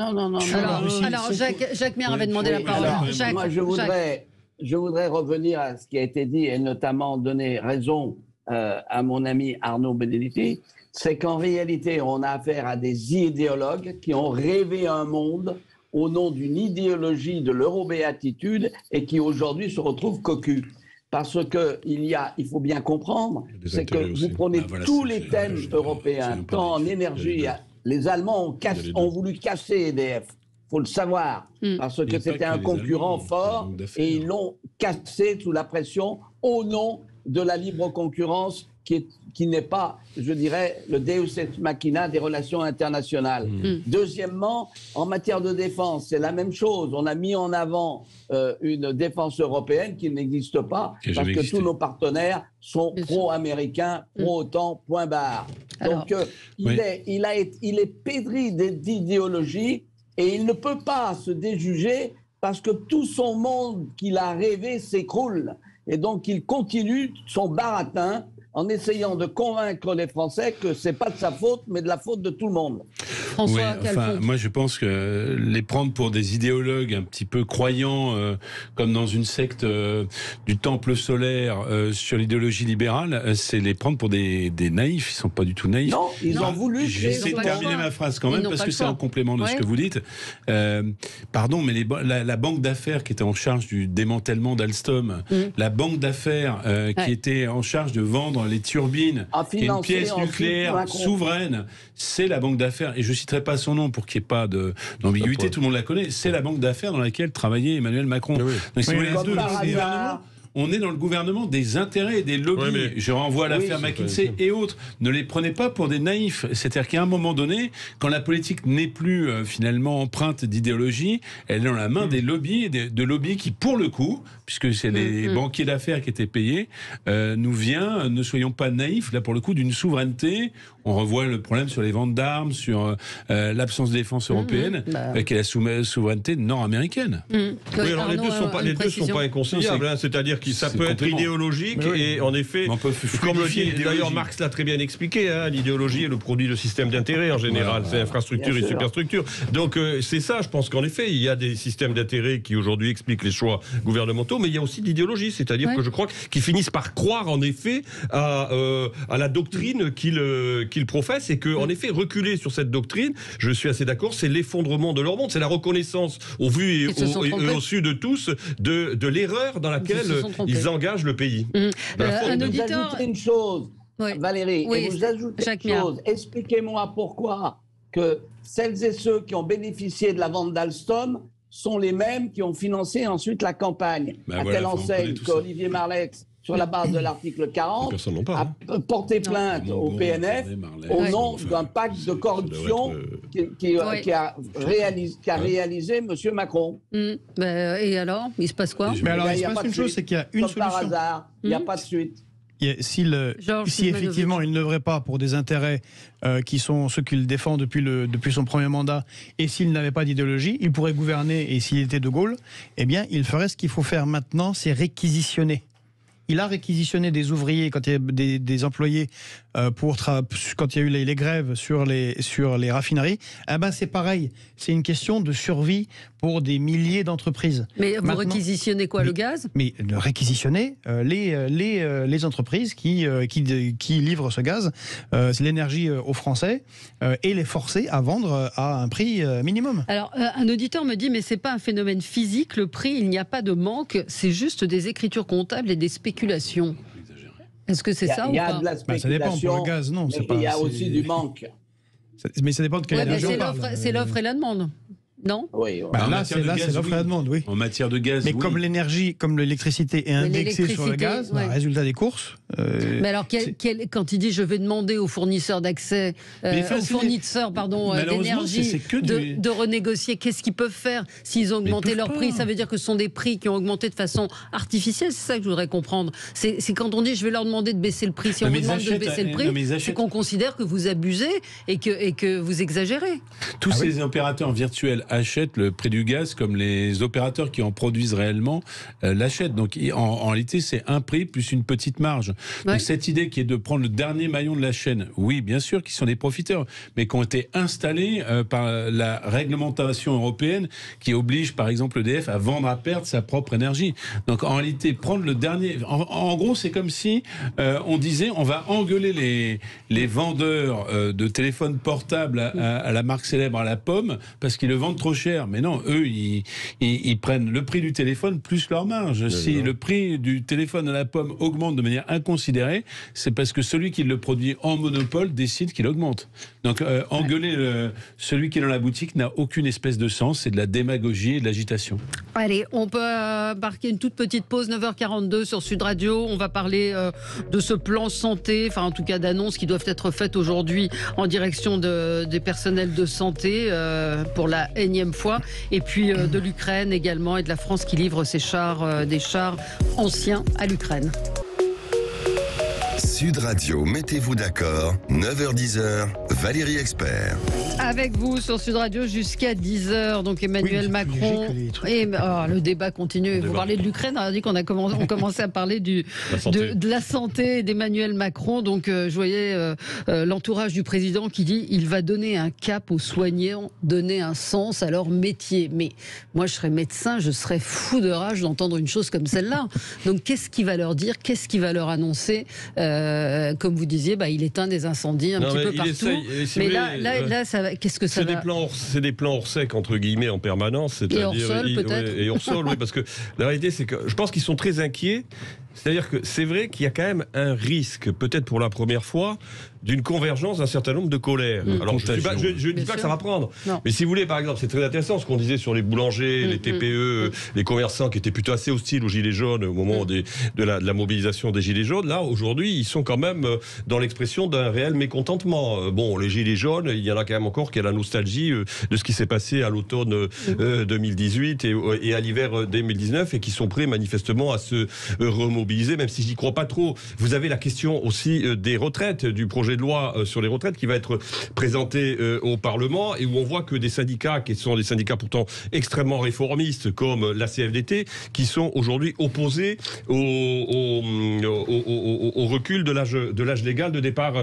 Alors Jacques Mér avait demandé la parole. Moi, je voudrais revenir à ce qui a été dit et notamment donner raison à mon ami Arnaud Benedetti, c'est qu'en réalité, on a affaire à des idéologues qui ont rêvé un monde au nom d'une idéologie de l'eurobéatitude et qui aujourd'hui se retrouvent cocus. Parce il faut bien comprendre, c'est que vous prenez tous les thèmes européens, tant en énergie, les Allemands ont voulu casser EDF, il faut le savoir, parce que c'était un concurrent fort et ils l'ont cassé sous la pression au nom de la libre concurrence qui n'est pas, je dirais, le deus ex machina des relations internationales. Deuxièmement, en matière de défense, c'est la même chose. On a mis en avant une défense européenne qui n'existe pas parce que tous nos partenaires sont pro-américains, pro-OTAN, point barre. Donc, il est pétri d'idéologie et il ne peut pas se déjuger parce que tout son monde qu'il a rêvé s'écroule. Et donc, il continue son baratin en essayant de convaincre les Français que ce n'est pas de sa faute, mais de la faute de tout le monde. François, moi je pense que les prendre pour des idéologues un petit peu croyants, comme dans une secte du temple solaire sur l'idéologie libérale, c'est les prendre pour des naïfs. Ils ne sont pas du tout naïfs. Non, ils ont voulu. J'essaie de terminer ma phrase quand même, parce que c'est en complément de ce que vous dites. Pardon, mais la banque d'affaires qui était en charge du démantèlement d'Alstom, la banque d'affaires qui était en charge de vendre les turbines, qui est une pièce nucléaire souveraine, c'est la banque d'affaires, et je ne citerai pas son nom pour qu'il n'y ait pas d'ambiguïté, tout le monde la connaît, c'est la banque d'affaires dans laquelle travaillait Emmanuel Macron. Donc si vous voulez, on est dans le gouvernement des intérêts et des lobbies. Je renvoie à l'affaire McKinsey et autres. Ne les prenez pas pour des naïfs. C'est-à-dire qu'à un moment donné, quand la politique n'est plus finalement empreinte d'idéologie, elle est dans la main des lobbies, de lobbies qui, pour le coup, puisque c'est les banquiers d'affaires qui étaient payés, nous vient, ne soyons pas naïfs, là pour le coup, d'une souveraineté. On revoit le problème sur les ventes d'armes, sur l'absence de défense européenne, qui est la souveraineté nord-américaine. Oui, alors les deux ne sont pas inconciliables. C'est-à-dire que ça peut être idéologique et en effet, comme le dit d'ailleurs Marx l'a très bien expliqué, l'idéologie est le produit de systèmes d'intérêt en général, c'est infrastructure et superstructure. Donc c'est ça, je pense qu'en effet, il y a des systèmes d'intérêt qui aujourd'hui expliquent les choix gouvernementaux, mais il y a aussi de l'idéologie, c'est-à-dire que je crois qu'ils finissent par croire en effet à la doctrine qu'ils professent et qu'en effet, reculer sur cette doctrine, je suis assez d'accord, c'est l'effondrement de leur monde, c'est la reconnaissance au vu et au su de tous de l'erreur dans laquelle ils engagent le pays. Un auditeur... Vous ajoutez une chose, Valérie, et vous ajoutez une chose. Expliquez-moi pourquoi que celles et ceux qui ont bénéficié de la vente d'Alstom sont les mêmes qui ont financé ensuite la campagne. À telle enseigne qu'Olivier Marleix, sur la base de l'article 40, a porté plainte au PNF au nom d'un pacte de corruption qu'a réalisé M. Macron. Et alors, il se passe quoi? Mais alors, il se passe une chose, c'est qu'il y a une solution. Par hasard, il n'y a pas de suite. Si effectivement il ne l'œuvrait pas pour des intérêts qui sont ceux qu'il défend depuis son premier mandat, et s'il n'avait pas d'idéologie, il pourrait gouverner, et s'il était de Gaulle, eh bien il ferait ce qu'il faut faire maintenant, c'est réquisitionner. Il a réquisitionné des ouvriers quand il y a des employés quand il y a eu les grèves sur les raffineries. C'est pareil, c'est une question de survie pour des milliers d'entreprises. Mais vous réquisitionnez quoi, le gaz? Mais réquisitionner les entreprises qui livrent ce gaz, c'est l'énergie aux Français, et les forcer à vendre à un prix minimum. Alors, un auditeur me dit, mais c'est pas un phénomène physique, le prix, il n'y a pas de manque, c'est juste des écritures comptables et des spéculations. Est-ce que c'est ça ou pas? Il y a de la spéculation, ça dépend pour le gaz, non. Il y a aussi du manque. Mais ça dépend de quelle énergie on parle. C'est l'offre et la demande. Non? Oui. Là, c'est l'offre et la demande, oui. En matière de gaz, mais comme l'énergie, comme l'électricité est indexée sur le gaz, résultat des courses. Mais alors, quand il dit je vais demander aux fournisseurs d'accès, aux fournisseurs d'énergie, de renégocier, qu'est-ce qu'ils peuvent faire s'ils ont augmenté leur prix? Ça veut dire que ce sont des prix qui ont augmenté de façon artificielle. C'est ça que je voudrais comprendre. C'est quand on dit je vais leur demander de baisser le prix. Si on vous demande de baisser le prix, c'est qu'on considère que vous abusez et que vous exagérez. Tous ces opérateurs virtuels achètent le prix du gaz comme les opérateurs qui en produisent réellement l'achètent. Donc en réalité, c'est un prix plus une petite marge. Ouais. Donc cette idée qui est de prendre le dernier maillon de la chaîne, oui, bien sûr, qui sont des profiteurs, mais qui ont été installés par la réglementation européenne qui oblige, par exemple, EDF à vendre à perte sa propre énergie. Donc en réalité, prendre le dernier... En gros, c'est comme si on disait on va engueuler les vendeurs de téléphones portables à la marque célèbre à la pomme parce qu'ils le vendent trop cher. Mais non, eux, ils prennent le prix du téléphone plus leur marge. Si le prix du téléphone à la pomme augmente de manière inconsidérée, c'est parce que celui qui le produit en monopole décide qu'il augmente. Donc engueuler celui qui est dans la boutique n'a aucune espèce de sens. C'est de la démagogie et de l'agitation. Allez, on peut marquer une toute petite pause, 9h42 sur Sud Radio. On va parler de ce plan santé, enfin en tout cas d'annonces qui doivent être faites aujourd'hui en direction des personnels de santé pour la énième fois. Et puis de l'Ukraine également et de la France qui livre ses chars, des chars anciens à l'Ukraine. Sud Radio, mettez-vous d'accord, 9h-10h, Valérie Expert. Avec vous sur Sud Radio jusqu'à 10h, donc Emmanuel Macron. Et le débat continue. Vous parlez de l'Ukraine, on a dit on commençait à parler de la santé d'Emmanuel Macron. Donc je voyais l'entourage du président qui dit il va donner un cap aux soignants, donner un sens à leur métier. Mais moi je serais médecin, je serais fou de rage d'entendre une chose comme celle-là. Donc qu'est-ce qu'il va leur dire, qu'est-ce qu'il va leur annoncer? Comme vous disiez, il éteint des incendies un petit peu partout. Mais là, qu'est-ce que ça va... C'est des plans hors sec, entre guillemets, en permanence. Et hors sol, peut-être. Et hors sol, oui, parce que la réalité, c'est que je pense qu'ils sont très inquiets. C'est-à-dire que c'est vrai qu'il y a quand même un risque, peut-être pour la première fois, d'une convergence d'un certain nombre de colères. Alors, je ne dis pas que ça va prendre. Non. Mais si vous voulez, par exemple, c'est très intéressant ce qu'on disait sur les boulangers, les TPE, les commerçants qui étaient plutôt assez hostiles aux Gilets jaunes au moment de la mobilisation des Gilets jaunes. Là, aujourd'hui, ils sont quand même dans l'expression d'un réel mécontentement. Bon, les Gilets jaunes, il y en a quand même encore qui a la nostalgie de ce qui s'est passé à l'automne 2018 et à l'hiver 2019 et qui sont prêts manifestement à se remobiliser, même si j'y crois pas trop. Vous avez la question aussi des retraites, du projet de loi sur les retraites qui va être présenté au Parlement et où on voit que des syndicats qui sont des syndicats pourtant extrêmement réformistes comme la CFDT qui sont aujourd'hui opposés au recul de l'âge légal de départ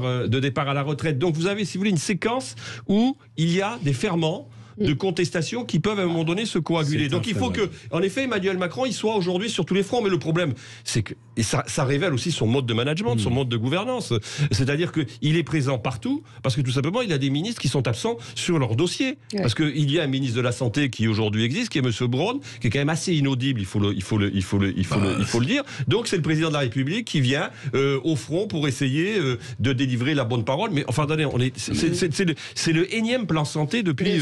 à la retraite. Donc vous avez, si vous voulez, une séquence où il y a des ferments de contestation qui peuvent à un moment donné se coaguler. Donc il faut que, en effet, Emmanuel Macron, il soit aujourd'hui sur tous les fronts. Mais le problème, c'est que, et ça révèle aussi son mode de management, son mode de gouvernance. C'est-à-dire qu'il est présent partout, parce que tout simplement, il a des ministres qui sont absents sur leur dossier. Ouais. Parce qu'il y a un ministre de la Santé qui aujourd'hui existe, qui est M. Braun, qui est quand même assez inaudible, il faut le dire. Donc c'est le président de la République qui vient au front pour essayer de délivrer la bonne parole. Mais enfin, attendez, c'est le énième plan santé depuis...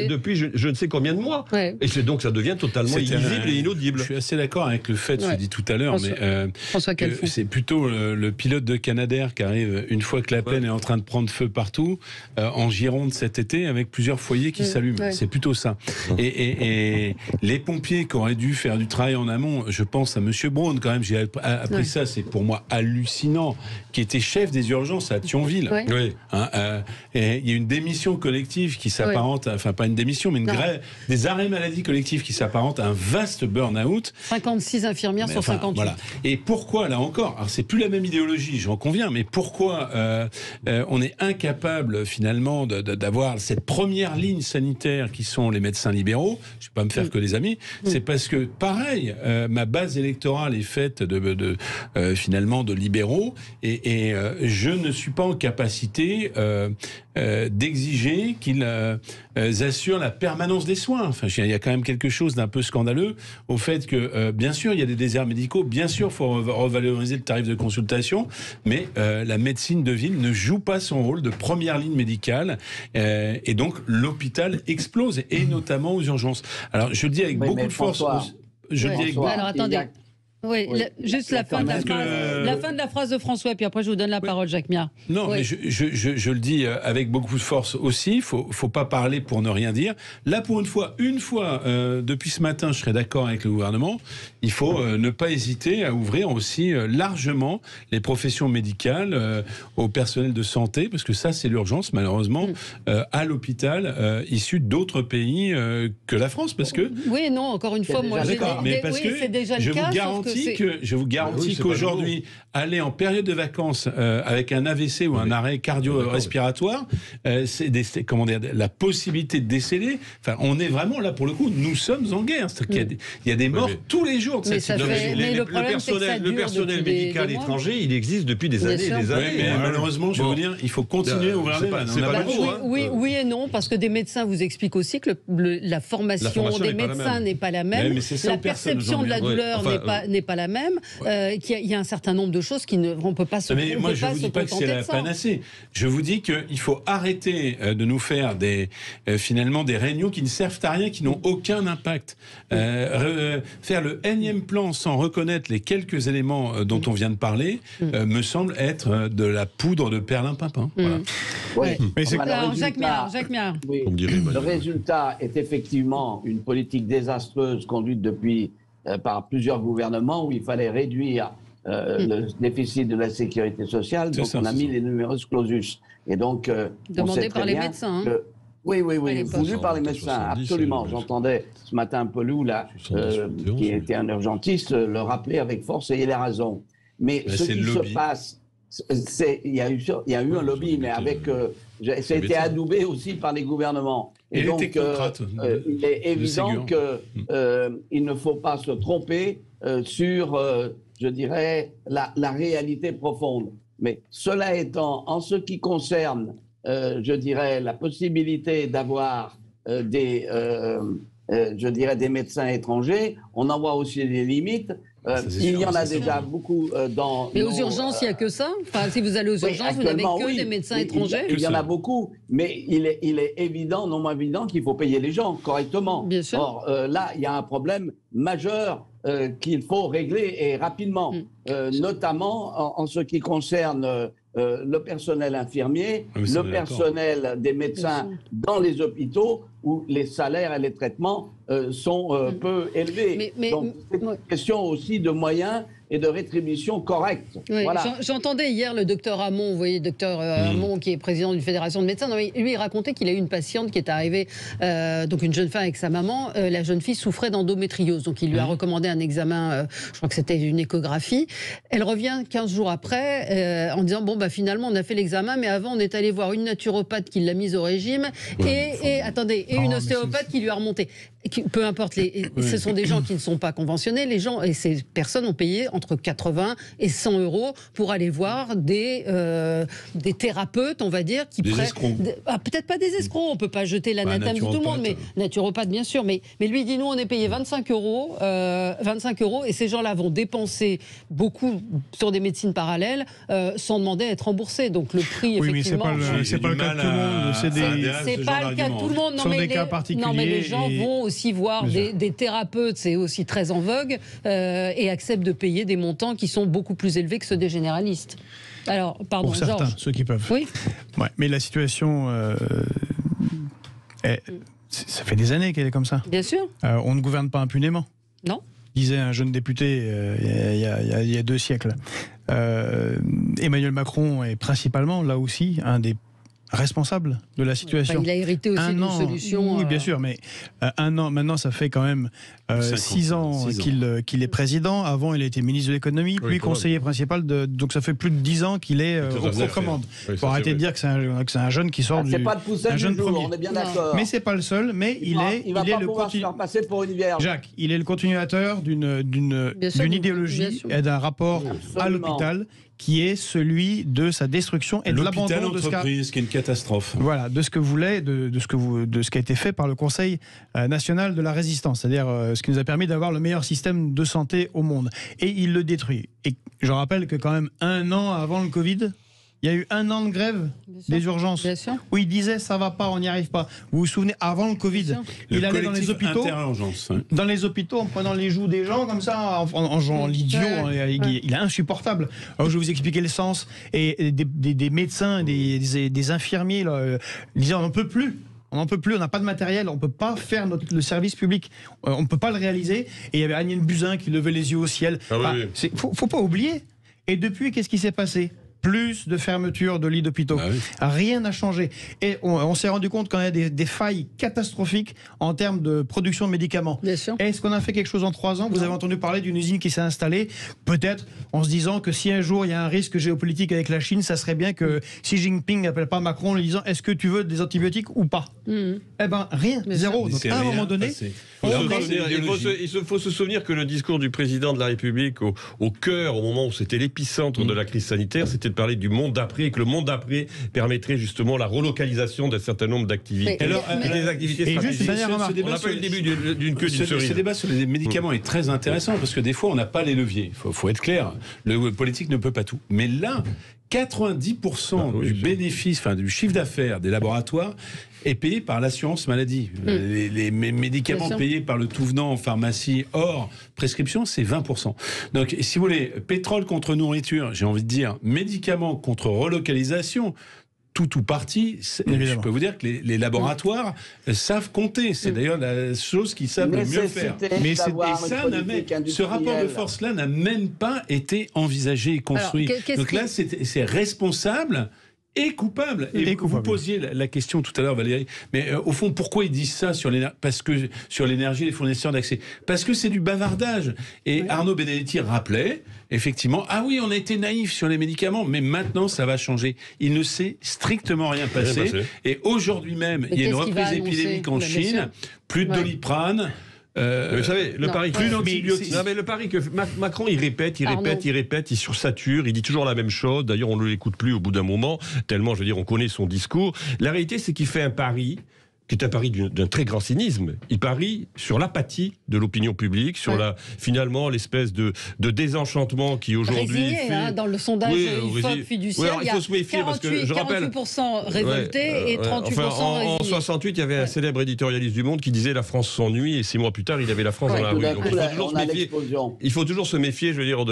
depuis je ne sais combien de mois. Ouais. Et c'est donc ça devient totalement illisible et inaudible. Je suis assez d'accord avec le fait, je dis tout à l'heure, mais c'est plutôt le pilote de Canadair qui arrive une fois que la plaine est en train de prendre feu partout, en Gironde cet été, avec plusieurs foyers qui s'allument. Ouais. C'est plutôt ça. Et les pompiers qui auraient dû faire du travail en amont, je pense à M. Braun quand même, j'ai appris ça, c'est pour moi hallucinant, qui était chef des urgences à Thionville. Ouais. Oui. Et il y a une démission collective qui s'apparente, enfin pas une démission, mais une grève, des arrêts maladie collectifs qui s'apparentent à un vaste burn-out. 56 infirmières sur 58. Voilà. Et pourquoi, là encore, alors c'est plus la même idéologie, j'en conviens, mais pourquoi on est incapable finalement d'avoir cette première ligne sanitaire qui sont les médecins libéraux? Je ne vais pas me faire que les amis. C'est parce que, pareil, ma base électorale est faite finalement de libéraux et je ne suis pas en capacité d'exiger qu'ils assurent la permanence des soins. Enfin, il y a quand même quelque chose d'un peu scandaleux au fait que, bien sûr, il y a des déserts médicaux, bien sûr, il faut revaloriser le tarif de consultation, mais la médecine de ville ne joue pas son rôle de première ligne médicale et donc l'hôpital explose, et notamment aux urgences. Alors, je le dis avec beaucoup de force. Alors, attendez. Oui, juste la fin de la phrase de François, puis après je vous donne la parole, Jacques Miard. Non, mais je le dis avec beaucoup de force aussi, faut pas parler pour ne rien dire. Là, pour une fois, depuis ce matin, je serais d'accord avec le gouvernement, il faut ne pas hésiter à ouvrir aussi largement les professions médicales au personnel de santé, parce que ça, c'est l'urgence, malheureusement, à l'hôpital, issu d'autres pays que la France, parce que... Oui et non, encore une fois, moi, c'est déjà le cas, je vous garantis qu'aujourd'hui, aller en période de vacances avec un AVC ou un arrêt cardio-respiratoire, c'est la possibilité de décéder. Enfin, on est vraiment là pour le coup. Nous sommes en guerre. Il y a des morts tous les jours de cette situation. Le personnel médical étranger, il existe depuis des années et des années. Mais malheureusement, je vais vous dire, il faut continuer à ouvrir les vannes. Oui et non, parce que des médecins vous expliquent aussi que la formation des médecins n'est pas la même. La perception de la douleur n'est pas la même, qu'il y a un certain nombre de choses on ne peut pas se contenter. Mais moi, je ne vous dis pas que c'est la panacée. Je vous dis qu'il faut arrêter de nous faire finalement des réunions qui ne servent à rien, qui n'ont aucun impact. Faire le énième plan sans reconnaître les quelques éléments dont on vient de parler me semble être de la poudre de perlimpinpin. Voilà. Oui. Alors, Jacques Miard. Oui, le résultat est effectivement une politique désastreuse conduite depuis par plusieurs gouvernements où il fallait réduire le déficit de la sécurité sociale. Donc on a mis les numerus clausus. Et donc, demandé par les médecins. Oui, voulu par les médecins, absolument. J'entendais ce matin Pelou, là, qui était un urgentiste, le rappeler avec force, et il a raison. Mais ce qui se passe, il y a eu un lobby, mais avec... ça a été adoubé aussi par les gouvernements. Et donc, il est évident qu'il ne faut pas se tromper sur, je dirais, la réalité profonde. Mais cela étant, en ce qui concerne, je dirais, la possibilité d'avoir des médecins étrangers, on en voit aussi des limites. Il y en a déjà beaucoup dans... Mais aux urgences, il n'y a que ça. Enfin, si vous allez aux urgences, vous n'avez que des médecins étrangers. Il y en a beaucoup, mais il est évident, non moins évident, qu'il faut payer les gens correctement. Bien sûr. Or, là, il y a un problème majeur qu'il faut régler et rapidement, notamment en ce qui concerne le personnel infirmier, le personnel des médecins dans les hôpitaux où les salaires et les traitements sont peu élevés. Donc, c'est une question aussi de moyens et de rétribution correcte. Oui, voilà. J'entendais hier le docteur Hamon, vous voyez, docteur Hamon, qui est président d'une fédération de médecins. Non, lui, il racontait qu'il a eu une patiente qui est arrivée, donc une jeune femme avec sa maman. La jeune fille souffrait d'endométriose, donc il lui a recommandé un examen, je crois que c'était une échographie. Elle revient 15 jours après en disant, bon, bah, finalement, on a fait l'examen, mais avant, on est allé voir une naturopathe qui l'a mise au régime et une ostéopathe qui lui a remonté. Peu importe, ce sont des gens qui ne sont pas conventionnés. Les gens, et ces personnes ont payé entre 80 et 100 euros pour aller voir des thérapeutes, on va dire, qui escrocs. Peut-être pas des escrocs, on peut pas jeter l'anathème sur tout le monde, mais naturopathe bien sûr. Mais lui dit, nous on est payé 25 euros, et ces gens-là vont dépenser beaucoup sur des médecines parallèles sans demander à être remboursés. Donc le prix, effectivement, c'est pas le cas de tout le monde. C'est pas le cas de tout le monde. Non, mais les gens vont aussi voir des thérapeutes, c'est aussi très en vogue, et acceptent de payer des montants qui sont beaucoup plus élevés que ceux des généralistes. Alors, pardon, pour certains, Georges. ceux qui peuvent. Oui. Ouais, mais la situation, ça fait des années qu'elle est comme ça. Bien sûr. On ne gouverne pas impunément. Non. Disait un jeune député il y a 2 siècles. Emmanuel Macron est principalement, là aussi, un des responsable de la situation. Il a hérité aussi d'une solution. Oui, bien sûr, mais 1 an, maintenant, ça fait quand même 6 ans qu'il est président. Avant, il a été ministre de l'économie, puis conseiller principal. Donc, ça fait plus de 10 ans qu'il est aux commandes. Il faut arrêter de dire que c'est un jeune qui sort c'est pas le Poussin du jour, on est bien d'accord. Mais c'est pas le seul, mais il est le continuateur. Passer pour une vierge. Jacques, il est le continuateur d'une idéologie et d'un rapport à l'hôpital qui est celui de sa destruction et de l'abandon de l'entreprise, qui est une catastrophe. Voilà, de ce que voulait, de ce qui a été fait par le Conseil national de la résistance, c'est-à-dire ce qui nous a permis d'avoir le meilleur système de santé au monde. Et il le détruit. Et je rappelle que quand même 1 an avant le Covid, il y a eu 1 an de grève des urgences où il disait ça va pas, on n'y arrive pas. Vous vous souvenez, avant le Covid, il allait dans les hôpitaux, en prenant les joues des gens comme ça, en jouant l'idiot. Il est insupportable. Alors je vais vous expliquer le sens. Et des médecins, des infirmiers là, disaient on n'en peut plus. On n'en peut plus, on n'a pas de matériel, on ne peut pas faire le service public, on ne peut pas le réaliser. Et il y avait Agnès Buzyn qui levait les yeux au ciel. Faut pas oublier. Et depuis, qu'est-ce qui s'est passé ? Plus de fermetures de lits d'hôpitaux. Rien n'a changé. Et on s'est rendu compte qu'on a des failles catastrophiques en termes de production de médicaments. Est-ce qu'on a fait quelque chose en 3 ans ? Vous avez entendu parler d'une usine qui s'est installée, peut-être en se disant que si un jour il y a un risque géopolitique avec la Chine, ça serait bien que Xi Jinping n'appelle pas Macron en lui disant est-ce que tu veux des antibiotiques ou pas ? Eh ben rien, zéro. Donc à un moment donné, il faut se souvenir que le discours du président de la République au cœur, au moment où c'était l'épicentre de la crise sanitaire, c'était de parler du monde d'après, et que le monde d'après permettrait justement la relocalisation d'un certain nombre d'activités. Et des activités stratégiques. On n'a pas eu le début d'une queue d'une cerise. Ce débat sur les médicaments est très intéressant parce que des fois on n'a pas les leviers. Il faut être clair, le politique ne peut pas tout. Mais là, 90% du bénéfice, du chiffre d'affaires des laboratoires est payé par l'assurance maladie. Les médicaments payés par le tout venant en pharmacie hors prescription, c'est 20%. Donc, si vous voulez, pétrole contre nourriture, j'ai envie de dire, médicaments contre relocalisation, tout ou partie, je peux vous dire que les laboratoires savent compter. C'est d'ailleurs la chose qu'ils savent le mieux faire. Mais ce rapport de force-là n'a même pas été envisagé et construit. Donc là, c'est responsable et coupable. Et vous posiez la question tout à l'heure, Valérie, mais au fond, pourquoi ils disent ça sur l'énergie, les fournisseurs d'accès ? Parce que c'est du bavardage. Et Arnaud Benedetti rappelait, effectivement, ah oui, on a été naïfs sur les médicaments, mais maintenant, ça va changer. Il ne s'est strictement rien passé. Et aujourd'hui même, il y a une reprise épidémique en Chine, plus de Doliprane. Vous savez, le pari le pari que Macron il répète, il sursature, il dit toujours la même chose. D'ailleurs, on ne l'écoute plus au bout d'un moment, tellement, je veux dire, on connaît son discours. La réalité, c'est qu'il fait un pari qui est un pari d'un très grand cynisme. Il parie sur l'apathie de l'opinion publique, sur finalement l'espèce de désenchantement qui aujourd'hui dans le sondage IFOP fiduciaire, il faut se méfier parce que je rappelle 48% révoltés et 38% en 68, il y avait un célèbre éditorialiste du Monde qui disait la France s'ennuie et 6 mois plus tard, il avait la France dans la rue. Donc il faut toujours se méfier, je veux dire,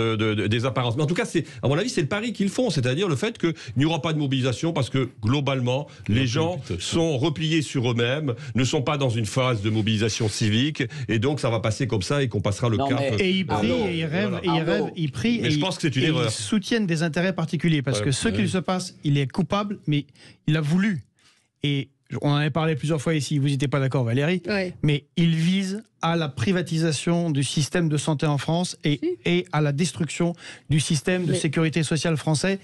des apparences. Mais en tout cas, à mon avis, c'est le pari qu'ils font, c'est-à-dire le fait qu'il n'y aura pas de mobilisation parce que globalement, les gens sont repliés sur eux-mêmes, ne sont pas dans une phase de mobilisation civique, et donc ça va passer comme ça et qu'on passera le cap. Et ils prient, et ils rêvent, et ils prient, mais je pense que c'est une erreur. Ils soutiennent des intérêts particuliers, parce que ce qu'il se passe, il est coupable, mais il a voulu. Et on en avait parlé plusieurs fois ici, vous n'étiez pas d'accord Valérie, mais il vise à la privatisation du système de santé en France et à la destruction du système de sécurité sociale français.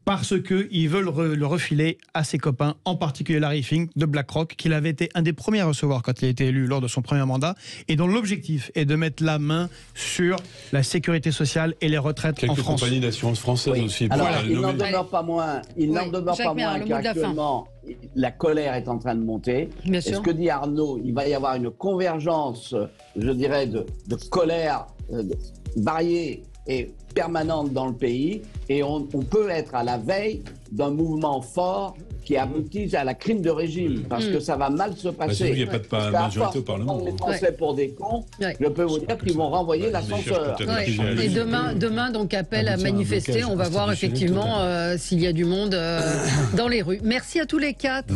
Parce qu'ils veulent le refiler à ses copains, en particulier Larry Fink de BlackRock, qu'il avait été un des premiers à recevoir quand il a été élu lors de son premier mandat, et dont l'objectif est de mettre la main sur la sécurité sociale et les retraites en France. Quelques compagnies d'assurance françaises aussi. Alors, il n'en demeure pas moins qu'actuellement, la colère est en train de monter. Et ce que dit Arnaud, il va y avoir une convergence, je dirais, de colère variée et permanente dans le pays, et on peut être à la veille d'un mouvement fort qui aboutit à la crime de régime, parce que ça va mal se passer. Il n'y a pas de majorité au Parlement. Les Français pour des cons, je peux vous dire qu'ils vont renvoyer l'ascenseur. Et demain, donc, appel à manifester. On va voir effectivement s'il y a du monde dans les rues. Merci à tous les 4.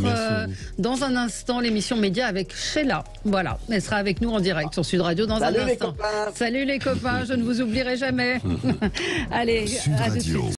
Dans un instant, l'émission Média avec Sheila. Voilà, elle sera avec nous en direct sur Sud Radio dans un instant. Salut les copains, je ne vous oublierai jamais. Allez, à tout de suite.